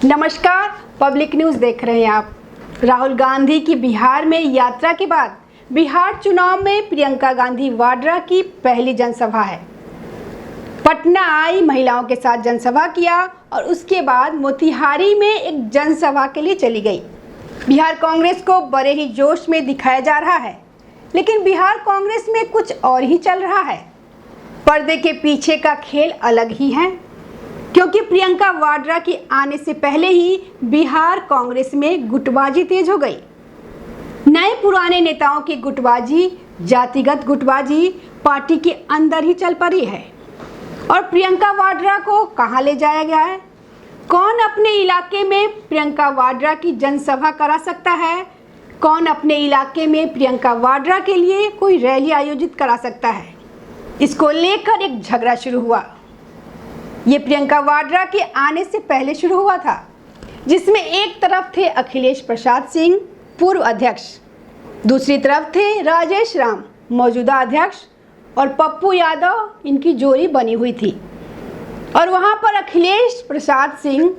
नमस्कार, public news देख रहे हैं आप। राहुल गांधी की बिहार में यात्रा के बाद बिहार चुनाव में प्रियंका गांधी वाड्रा की पहली जनसभा है। पटना आई, महिलाओं के साथ जनसभा किया और उसके बाद मोतिहारी में एक जनसभा के लिए चली गई। बिहार कांग्रेस को बड़े ही जोश में दिखाया जा रहा है, लेकिन बिहार कांग्रेस में कुछ और ही चल रहा है। पर्दे के पीछे का खेल अलग ही है, क्योंकि प्रियंका वाड्रा के आने से पहले ही बिहार कांग्रेस में गुटबाजी तेज हो गई। नए पुराने नेताओं की गुटबाजी, जातिगत गुटबाजी पार्टी के अंदर ही चल पड़ी है। और प्रियंका वाड्रा को कहां ले जाया गया है? कौन अपने इलाके में प्रियंका वाड्रा की जनसभा करा सकता है? कौन अपने इलाके में प्रियंका वाड्रा के लिए कोई रैली आयोजित करा सकता है? इसको लेकर एक झगड़ा शुरू हुआ। ये प्रियंका वाड्रा के आने से पहले शुरू हुआ था, जिसमें एक तरफ थे अखिलेश प्रसाद सिंह, पूर्व अध्यक्ष, दूसरी तरफ थे राजेश राम, मौजूदा अध्यक्ष, और पप्पू यादव, इनकी जोड़ी बनी हुई थी। और वहाँ पर अखिलेश प्रसाद सिंह,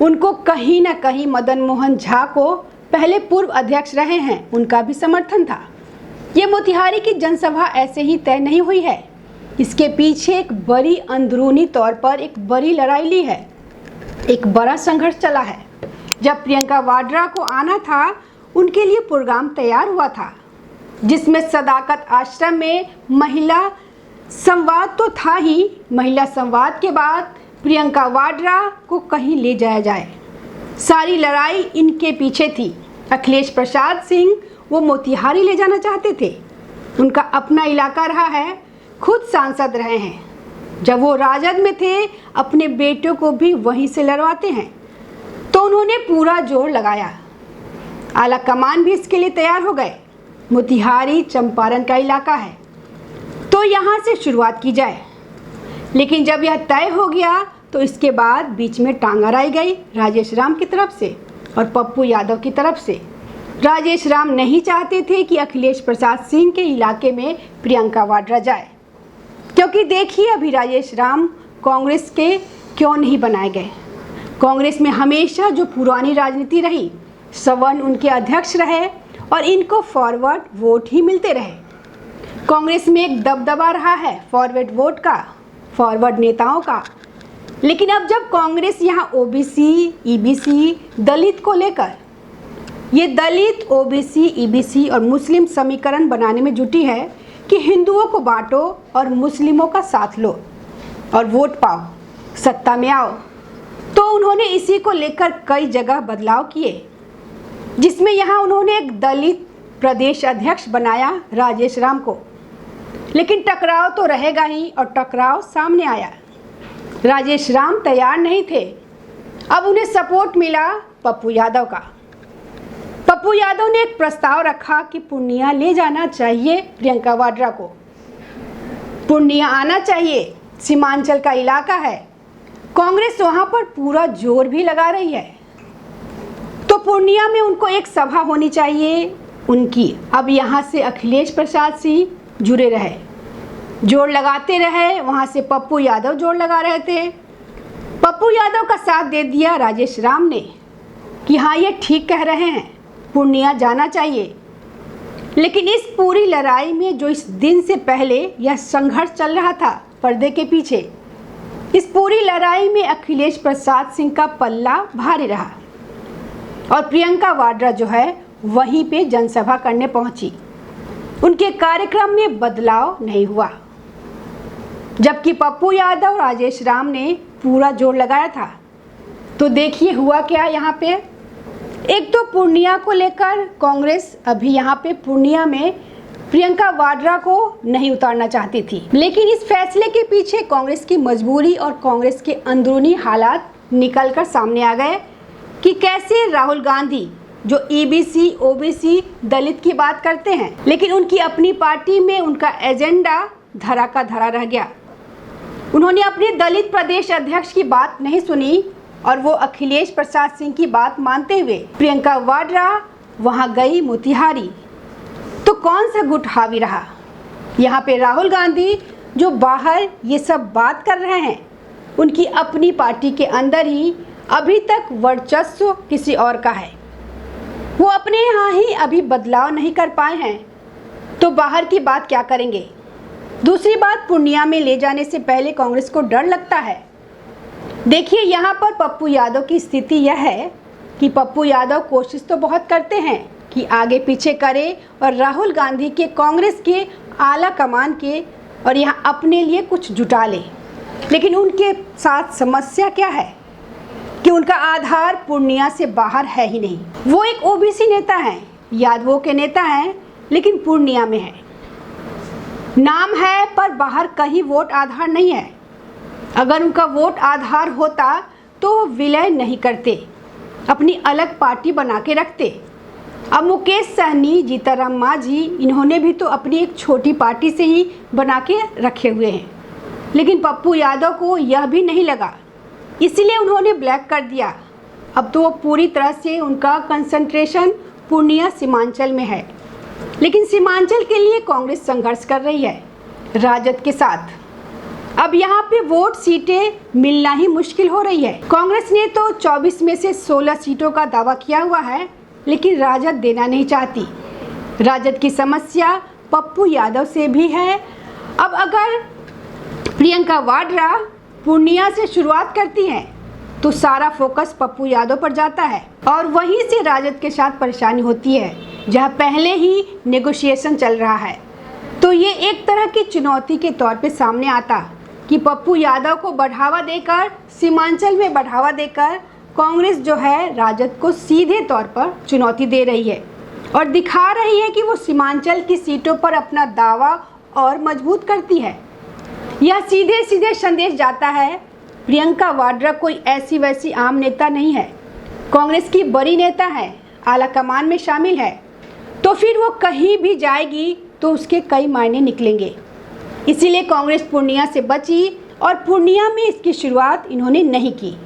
उनको कहीं ना कहीं मदन मोहन झा को, पहले पूर्व अध्यक्ष रहे हैं, उनका भी समर्थन था। ये मोतिहारी की जनसभा ऐसे ही तय नहीं हुई है, इसके पीछे एक बड़ी अंदरूनी तौर पर एक बड़ी लड़ाई ली है, एक बड़ा संघर्ष चला है। जब प्रियंका वाड्रा को आना था, उनके लिए प्रोग्राम तैयार हुआ था, जिसमें सदाकत आश्रम में महिला संवाद तो था ही, महिला संवाद के बाद प्रियंका वाड्रा को कहीं ले जाया जाए। सारी लड़ाई इनके पीछे थी। अखिलेश प्रसाद सिंह वो मोतिहारी ले जाना चाहते थे, उनका अपना इलाका रहा है, खुद सांसद रहे हैं। जब वो राजद में थे, अपने बेटों को भी वहीं से लड़वाते हैं, तो उन्होंने पूरा जोर लगाया। आला कमान भी इसके लिए तैयार हो गए। मोतिहारी चंपारण का इलाका है, तो यहाँ से शुरुआत की जाए। लेकिन जब यह तय हो गया, तो इसके बाद बीच में टांग अड़ाई गई राजेश राम की तरफ से और पप्पू यादव की तरफ से। राजेश राम नहीं चाहते थे कि अखिलेश प्रसाद सिंह के इलाके में प्रियंका वाड्रा जाए, क्योंकि देखिए अभी राजेश राम कांग्रेस के क्यों नहीं बनाए गए। कांग्रेस में हमेशा जो पुरानी राजनीति रही, सवर्ण उनके अध्यक्ष रहे और इनको फॉरवर्ड वोट ही मिलते रहे। कांग्रेस में एक दबदबा रहा है फॉरवर्ड वोट का, फॉरवर्ड नेताओं का। लेकिन अब जब कांग्रेस यहाँ ओबीसी, ईबीसी, दलित को लेकर, ये दलित, ओबीसी, ईबीसी और मुस्लिम समीकरण बनाने में जुटी है कि हिंदुओं को बांटो और मुस्लिमों का साथ लो और वोट पाओ, सत्ता में आओ, तो उन्होंने इसी को लेकर कई जगह बदलाव किए, जिसमें यहाँ उन्होंने एक दलित प्रदेश अध्यक्ष बनाया राजेश राम को। लेकिन टकराव तो रहेगा ही, और टकराव सामने आया। राजेश राम तैयार नहीं थे। अब उन्हें सपोर्ट मिला पप्पू यादव का। पप्पू यादव ने एक प्रस्ताव रखा कि पूर्णिया ले जाना चाहिए प्रियंका वाड्रा को, पूर्णिया आना चाहिए, सीमांचल का इलाका है, कांग्रेस वहां पर पूरा जोर भी लगा रही है, तो पूर्णिया में उनको एक सभा होनी चाहिए उनकी। अब यहाँ से अखिलेश प्रसाद सिंह जुड़े रहे, जोर लगाते रहे, वहां से पप्पू यादव जोर लगा रहे थे। पप्पू यादव का साथ दे दिया राजेश राम ने कि हाँ, ये ठीक कह रहे हैं, पूर्णिया जाना चाहिए। लेकिन इस पूरी लड़ाई में जो इस दिन से पहले यह संघर्ष चल रहा था पर्दे के पीछे, इस पूरी लड़ाई में अखिलेश प्रसाद सिंह का पल्ला भारी रहा और प्रियंका वाड्रा जो है वहीं पे जनसभा करने पहुंची। उनके कार्यक्रम में बदलाव नहीं हुआ, जबकि पप्पू यादव, राजेश राम ने पूरा जोर लगाया था। तो देखिए हुआ क्या यहाँ पे। एक तो पूर्णिया को लेकर कांग्रेस अभी यहाँ पे पूर्णिया में प्रियंका वाड्रा को नहीं उतारना चाहती थी, लेकिन इस फैसले के पीछे कांग्रेस की मजबूरी और कांग्रेस के अंदरूनी हालात निकलकर सामने आ गए कि कैसे राहुल गांधी, जो ईबीसी, ओबीसी, दलित की बात करते हैं, लेकिन उनकी अपनी पार्टी में उनका एजेंडा धरा का धरा रह गया। उन्होंने अपने दलित प्रदेश अध्यक्ष की बात नहीं सुनी और वो अखिलेश प्रसाद सिंह की बात मानते हुए प्रियंका वाड्रा वहां गई मोतिहारी। तो कौन सा गुट हावी रहा? यहाँ पे राहुल गांधी जो बाहर ये सब बात कर रहे हैं, उनकी अपनी पार्टी के अंदर ही अभी तक वर्चस्व किसी और का है। वो अपने यहाँ ही अभी बदलाव नहीं कर पाए हैं तो बाहर की बात क्या करेंगे। दूसरी बात, पूर्णिया में ले जाने से पहले कांग्रेस को डर लगता है। देखिए, यहाँ पर पप्पू यादव की स्थिति यह है कि पप्पू यादव कोशिश तो बहुत करते हैं कि आगे पीछे करे और राहुल गांधी के कांग्रेस के आला कमान के और यहाँ अपने लिए कुछ जुटा ले, लेकिन उनके साथ समस्या क्या है कि उनका आधार पूर्णिया से बाहर है ही नहीं। वो एक ओबीसी नेता हैं, यादवों के नेता हैं, लेकिन पूर्णिया में है, नाम है पर बाहर कहीं वोट आधार नहीं है। अगर उनका वोट आधार होता तो वो विलय नहीं करते, अपनी अलग पार्टी बना के रखते। अब मुकेश सहनी, जीतनराम मांझी, इन्होंने भी तो अपनी एक छोटी पार्टी से ही बना के रखे हुए हैं, लेकिन पप्पू यादव को यह भी नहीं लगा, इसलिए उन्होंने ब्लैक कर दिया। अब तो वो पूरी तरह से उनका कंसंट्रेशन पूर्णिया सीमांचल में है, लेकिन सीमांचल के लिए कांग्रेस संघर्ष कर रही है राजद के साथ। अब यहाँ पे वोट सीटें मिलना ही मुश्किल हो रही है। कांग्रेस ने तो 24 में से 16 सीटों का दावा किया हुआ है, लेकिन राजद देना नहीं चाहती। राजद की समस्या पप्पू यादव से भी है। अब अगर प्रियंका वाड्रा पूर्णिया से शुरुआत करती हैं तो सारा फोकस पप्पू यादव पर जाता है और वहीं से राजद के साथ परेशानी होती है, जहां पहले ही नेगोशिएशन चल रहा है। तो ये एक तरह की चुनौती के तौर पे सामने आता कि पप्पू यादव को बढ़ावा देकर, सीमांचल में बढ़ावा देकर कांग्रेस जो है राजद को सीधे तौर पर चुनौती दे रही है और दिखा रही है कि वो सीमांचल की सीटों पर अपना दावा और मजबूत करती है। यह सीधे सीधे संदेश जाता है, प्रियंका वाड्रा कोई ऐसी वैसी आम नेता नहीं है, कांग्रेस की बड़ी नेता है, आला कमान में शामिल है, तो फिर वो कहीं भी जाएगी तो उसके कई मायने निकलेंगे। इसीलिए कांग्रेस पूर्णिया से बची और पूर्णिया में इसकी शुरुआत इन्होंने नहीं की।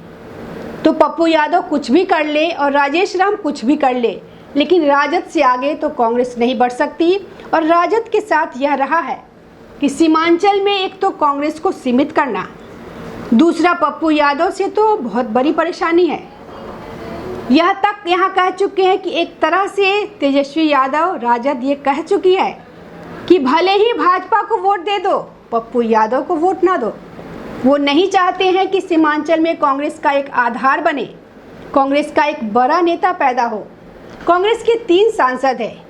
तो पप्पू यादव कुछ भी कर ले और राजेश राम कुछ भी कर ले, लेकिन राजद से आगे तो कांग्रेस नहीं बढ़ सकती। और राजद के साथ यह रहा है कि सीमांचल में एक तो कांग्रेस को सीमित करना, दूसरा पप्पू यादव से तो बहुत बड़ी परेशानी है। यह तक यहाँ कह चुके हैं कि एक तरह से तेजस्वी यादव, राजद ये कह चुकी है कि भले ही भाजपा को वोट दे दो, पप्पू यादव को वोट ना दो। वो नहीं चाहते हैं कि सीमांचल में कांग्रेस का एक आधार बने, कांग्रेस का एक बड़ा नेता पैदा हो। कांग्रेस के 3 सांसद हैं,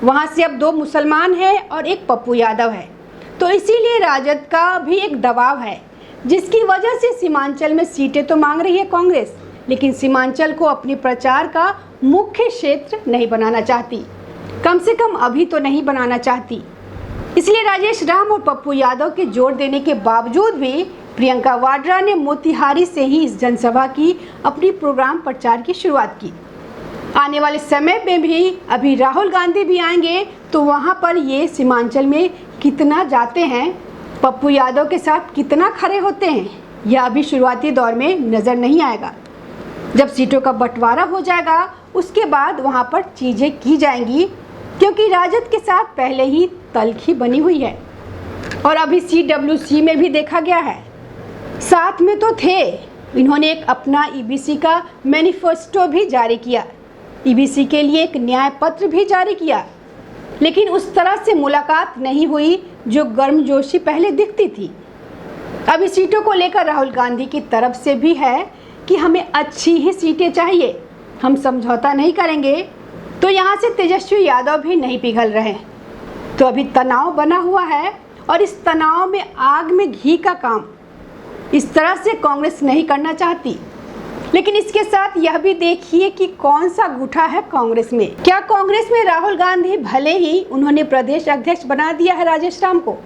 वहाँ से अब 2 मुसलमान हैं और एक पप्पू यादव है, तो इसीलिए राजद का भी एक दबाव है, जिसकी वजह से सीमांचल में सीटें तो मांग रही है कांग्रेस, लेकिन सीमांचल को अपने प्रचार का मुख्य क्षेत्र नहीं बनाना चाहती, कम से कम अभी तो नहीं बनाना चाहती। इसलिए राजेश राम और पप्पू यादव के जोर देने के बावजूद भी प्रियंका वाड्रा ने मोतिहारी से ही इस जनसभा की अपनी प्रोग्राम प्रचार की शुरुआत की। आने वाले समय में भी अभी राहुल गांधी भी आएंगे, तो वहाँ पर ये सीमांचल में कितना जाते हैं, पप्पू यादव के साथ कितना खड़े होते हैं, यह अभी शुरुआती दौर में नज़र नहीं आएगा। जब सीटों का बंटवारा हो जाएगा उसके बाद वहाँ पर चीज़ें की जाएंगी, क्योंकि राजद के साथ पहले ही तल्खी बनी हुई है और अभी CWC में भी देखा गया है, साथ में तो थे। इन्होंने एक अपना EBC का मैनिफेस्टो भी जारी किया, EBC के लिए एक न्याय पत्र भी जारी किया, लेकिन उस तरह से मुलाकात नहीं हुई जो गर्मजोशी पहले दिखती थी। अभी सीटों को लेकर राहुल गांधी की तरफ से भी है कि हमें अच्छी ही सीटें चाहिए, हम समझौता नहीं करेंगे। तो यहाँ से तेजस्वी यादव भी नहीं पिघल रहे, तो अभी तनाव बना हुआ है और इस तनाव में आग में घी का काम इस तरह से कांग्रेस नहीं करना चाहती। लेकिन इसके साथ यह भी देखिए कि कौन सा गूठा है कांग्रेस में। क्या कांग्रेस में राहुल गांधी, भले ही उन्होंने प्रदेश अध्यक्ष बना दिया है राजेश राम को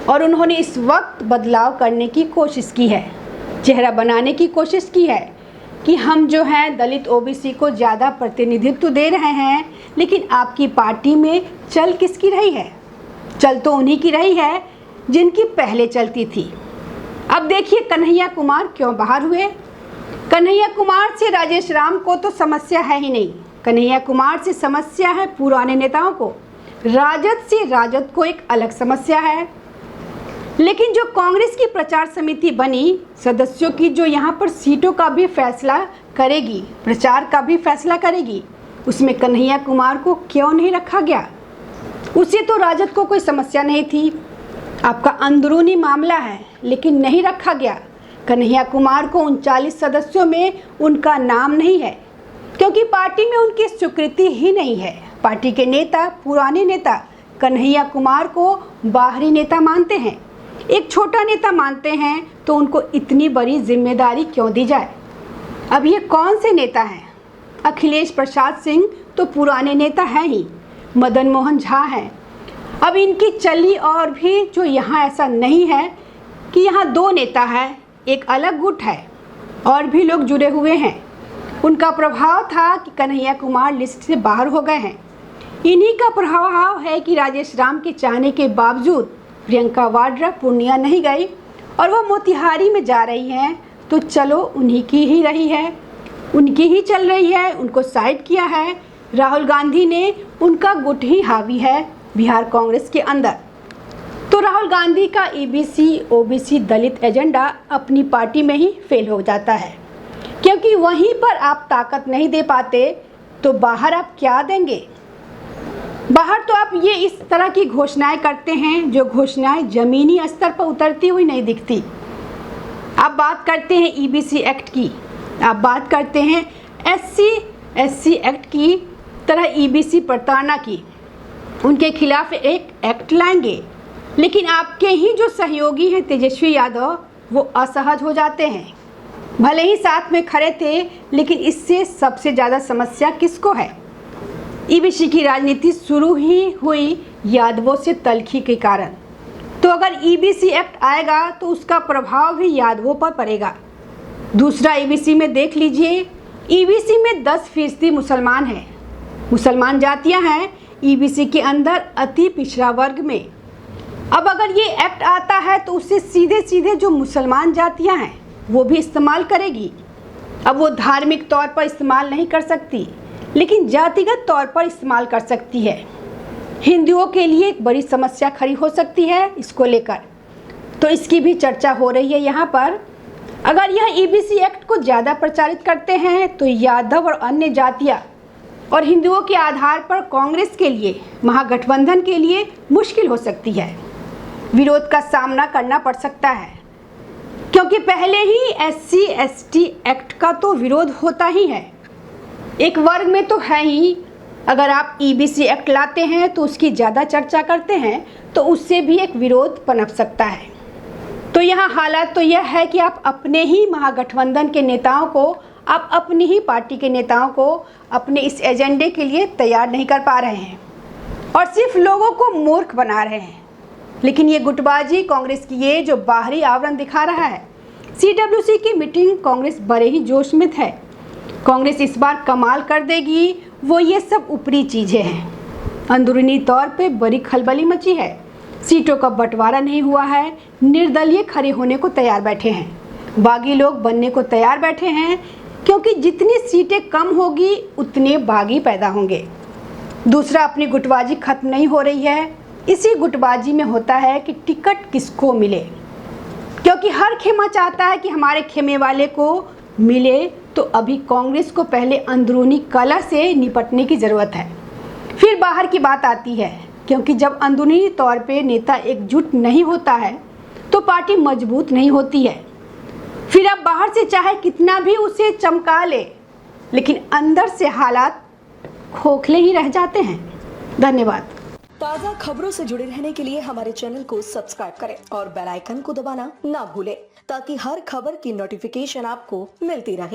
और उन्होंने इस वक्त बदलाव करने की कोशिश की है, चेहरा बनाने की कोशिश की है कि हम जो हैं दलित OBC को ज़्यादा प्रतिनिधित्व दे रहे हैं, लेकिन आपकी पार्टी में चल किसकी रही है? चल तो उन्हीं की रही है जिनकी पहले चलती थी। अब देखिए कन्हैया कुमार क्यों बाहर हुए। कन्हैया कुमार से राजेश राम को तो समस्या है ही नहीं, कन्हैया कुमार से समस्या है पुराने नेताओं को, राजद से राजद को एक अलग समस्या है। लेकिन जो कांग्रेस की प्रचार समिति बनी, सदस्यों की जो यहाँ पर सीटों का भी फैसला करेगी, प्रचार का भी फैसला करेगी, उसमें कन्हैया कुमार को क्यों नहीं रखा गया? उससे तो राजद को कोई समस्या नहीं थी, आपका अंदरूनी मामला है, लेकिन नहीं रखा गया। कन्हैया कुमार को 39 सदस्यों में उनका नाम नहीं है, क्योंकि पार्टी में उनकी स्वीकृति ही नहीं है। पार्टी के नेता, पुराने नेता कन्हैया कुमार को बाहरी नेता मानते हैं, एक छोटा नेता मानते हैं, तो उनको इतनी बड़ी जिम्मेदारी क्यों दी जाए? अब ये कौन से नेता हैं? अखिलेश प्रसाद सिंह तो पुराने नेता हैं ही, मदन मोहन झा हैं। अब इनकी चली और भी जो यहाँ ऐसा नहीं है कि यहाँ दो नेता है, एक अलग गुट है, और भी लोग जुड़े हुए हैं। उनका प्रभाव था कि कन्हैया कुमार लिस्ट से बाहर हो गए हैं। इन्हीं का प्रभाव है कि राजेश राम के चाहने के बावजूद प्रियंका वाड्रा पूर्णिया नहीं गई और वो मोतिहारी में जा रही हैं, तो चलो उन्हीं की ही रही है, उनकी ही चल रही है, उनको साइड किया है। राहुल गांधी ने, उनका गुट ही हावी है बिहार कांग्रेस के अंदर। तो राहुल गांधी का ईबीसी ओबीसी दलित एजेंडा अपनी पार्टी में ही फेल हो जाता है, क्योंकि वहीं पर आप ताकत नहीं दे पाते तो बाहर आप क्या देंगे? बाहर तो आप ये इस तरह की घोषणाएं करते हैं जो घोषणाएं जमीनी स्तर पर उतरती हुई नहीं दिखती। आप बात करते हैं ईबीसी एक्ट की, आप बात करते हैं एससी एक्ट की तरह ईबीसी प्रताड़ना की, उनके खिलाफ एक एक्ट लाएंगे, लेकिन आपके ही जो सहयोगी हैं तेजस्वी यादव, वो असहज हो जाते हैं। भले ही साथ में खड़े थे, लेकिन इससे सबसे ज़्यादा समस्या किसको है? ईबीसी की राजनीति शुरू ही हुई यादवों से तलखी के कारण। तो अगर ईबीसी एक्ट आएगा तो उसका प्रभाव भी यादवों पर पड़ेगा। दूसरा, ईबीसी में देख लीजिए, ईबीसी में 10% मुसलमान हैं, मुसलमान जातियां हैं ईबीसी के अंदर अति पिछड़ा वर्ग में। अब अगर ये एक्ट आता है तो उससे सीधे सीधे जो मुसलमान जातियां हैं वो भी इस्तेमाल करेगी। अब वो धार्मिक तौर पर इस्तेमाल नहीं कर सकती, लेकिन जातिगत तौर पर इस्तेमाल कर सकती है। हिंदुओं के लिए एक बड़ी समस्या खड़ी हो सकती है इसको लेकर, तो इसकी भी चर्चा हो रही है यहाँ पर। अगर यह ईबीसी एक्ट को ज़्यादा प्रचारित करते हैं तो यादव और अन्य जातियाँ और हिंदुओं के आधार पर कांग्रेस के लिए, महागठबंधन के लिए मुश्किल हो सकती है, विरोध का सामना करना पड़ सकता है, क्योंकि पहले ही SC/ST एक्ट का तो विरोध होता ही है, एक वर्ग में तो है ही। अगर आप ईबीसी एक्ट लाते हैं तो उसकी ज़्यादा चर्चा करते हैं, तो उससे भी एक विरोध पनप सकता है। तो यहाँ हालात तो यह है कि आप अपने ही महागठबंधन के नेताओं को, आप अपनी ही पार्टी के नेताओं को अपने इस एजेंडे के लिए तैयार नहीं कर पा रहे हैं और सिर्फ लोगों को मूर्ख बना रहे हैं। लेकिन ये गुटबाजी कांग्रेस की ये जो बाहरी आवरण दिखा रहा है, CWC की मीटिंग कांग्रेस बड़े ही जोश में है, कांग्रेस इस बार कमाल कर देगी, वो ये सब ऊपरी चीज़ें हैं। अंदरूनी तौर पे बड़ी खलबली मची है, सीटों का बंटवारा नहीं हुआ है, निर्दलीय खड़े होने को तैयार बैठे हैं, बागी लोग बनने को तैयार बैठे हैं, क्योंकि जितनी सीटें कम होगी उतने बागी पैदा होंगे। दूसरा, अपनी गुटबाजी खत्म नहीं हो रही है। इसी गुटबाजी में होता है कि टिकट किसको मिले, क्योंकि हर खेमा चाहता है कि हमारे खेमे वाले को मिले। तो अभी कांग्रेस को पहले अंदरूनी कलह से निपटने की ज़रूरत है, फिर बाहर की बात आती है, क्योंकि जब अंदरूनी तौर पे नेता एकजुट नहीं होता है तो पार्टी मजबूत नहीं होती है। फिर अब बाहर से चाहे कितना भी उसे चमका ले, लेकिन अंदर से हालात खोखले ही रह जाते हैं। धन्यवाद। ताज़ा खबरों से जुड़े रहने के लिए हमारे चैनल को सब्सक्राइब करें और बेल आइकन को दबाना ना भूलें, ताकि हर खबर की नोटिफिकेशन आपको मिलती रहे।